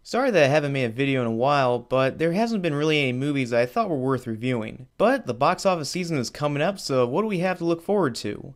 Sorry that I haven't made a video in a while, but there hasn't been really any movies that I thought were worth reviewing. But the box office season is coming up, so what do we have to look forward to?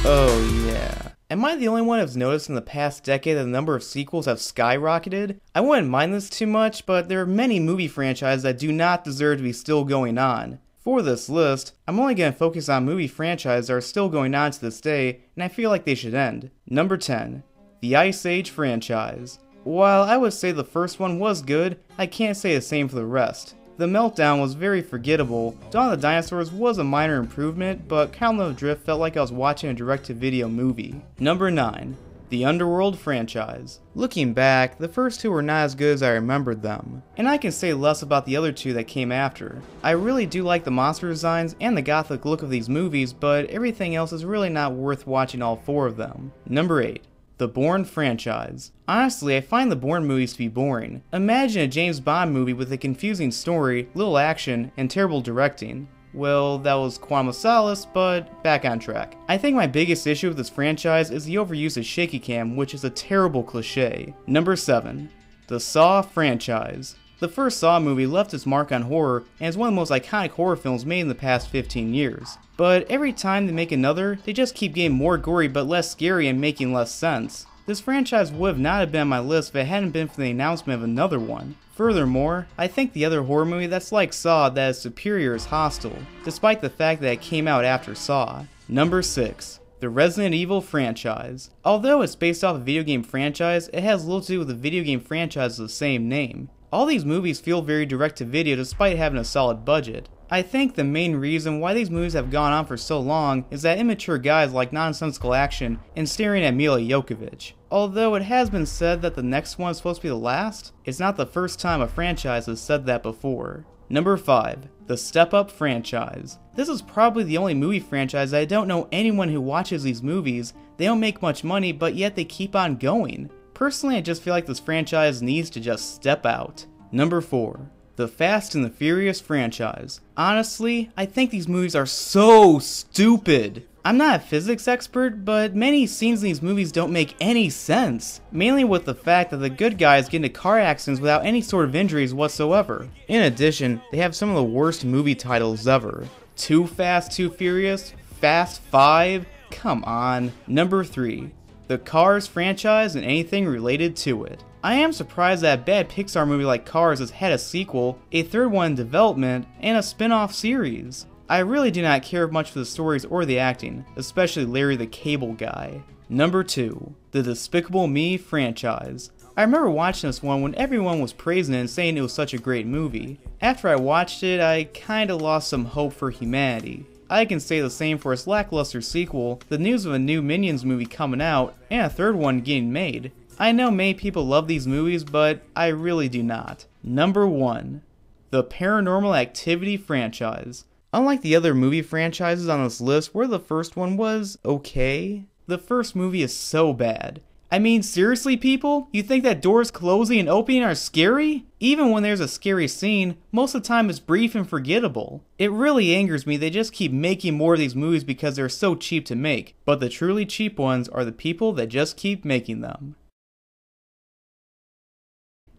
Oh yeah. Am I the only one who's noticed in the past decade that the number of sequels have skyrocketed? I wouldn't mind this too much, but there are many movie franchises that do not deserve to be still going on. For this list, I'm only going to focus on movie franchises that are still going on to this day, and I feel like they should end. Number 10. The Ice Age franchise. While I would say the first one was good, I can't say the same for the rest. The Meltdown was very forgettable, Dawn of the Dinosaurs was a minor improvement, but Count Drift felt like I was watching a direct-to-video movie. Number 9. The Underworld franchise. Looking back, the first two were not as good as I remembered them, and I can say less about the other two that came after. I really do like the monster designs and the gothic look of these movies, but everything else is really not worth watching all four of them. Number 8. The Bourne Franchise. Honestly, I find the Bourne movies to be boring. Imagine a James Bond movie with a confusing story, little action, and terrible directing. Well, that was Quantum of Solace, but back on track. I think my biggest issue with this franchise is the overuse of shaky cam, which is a terrible cliche. Number 7. The Saw Franchise. The first Saw movie left its mark on horror and is one of the most iconic horror films made in the past 15 years. But every time they make another, they just keep getting more gory but less scary and making less sense. This franchise would not have been on my list if it hadn't been for the announcement of another one. Furthermore, I think the other horror movie that's like Saw that is superior is Hostel, despite the fact that it came out after Saw. Number 6. The Resident Evil franchise. Although it's based off a video game franchise, it has little to do with the video game franchise of the same name. All these movies feel very direct to video despite having a solid budget. I think the main reason why these movies have gone on for so long is that immature guys like nonsensical action and staring at Mila Jovovich. Although it has been said that the next one is supposed to be the last, it's not the first time a franchise has said that before. Number 5. The Step Up franchise. This is probably the only movie franchise I don't know anyone who watches these movies. They don't make much money, but yet they keep on going. Personally, I just feel like this franchise needs to just step out. Number 4. The Fast and the Furious franchise. Honestly, I think these movies are so stupid. I'm not a physics expert, but many scenes in these movies don't make any sense. Mainly with the fact that the good guys get into car accidents without any sort of injuries whatsoever. In addition, they have some of the worst movie titles ever. Too Fast, Too Furious? Fast 5? Come on. Number 3. The Cars franchise and anything related to it. I am surprised that a bad Pixar movie like Cars has had a sequel, a third one in development, and a spin-off series. I really do not care much for the stories or the acting, especially Larry the Cable Guy. Number 2. The Despicable Me franchise. I remember watching this one when everyone was praising it and saying it was such a great movie. After I watched it, I kinda lost some hope for humanity. I can say the same for its lackluster sequel, the news of a new Minions movie coming out, and a third one getting made. I know many people love these movies, but I really do not. Number 1. The Paranormal Activity franchise. Unlike the other movie franchises on this list where the first one was okay, the first movie is so bad. I mean, seriously people? You think that doors closing and opening are scary? Even when there's a scary scene, most of the time it's brief and forgettable. It really angers me they just keep making more of these movies because they're so cheap to make, but the truly cheap ones are the people that just keep making them.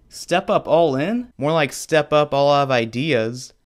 Step Up All In? More like Step Up All Out of Ideas.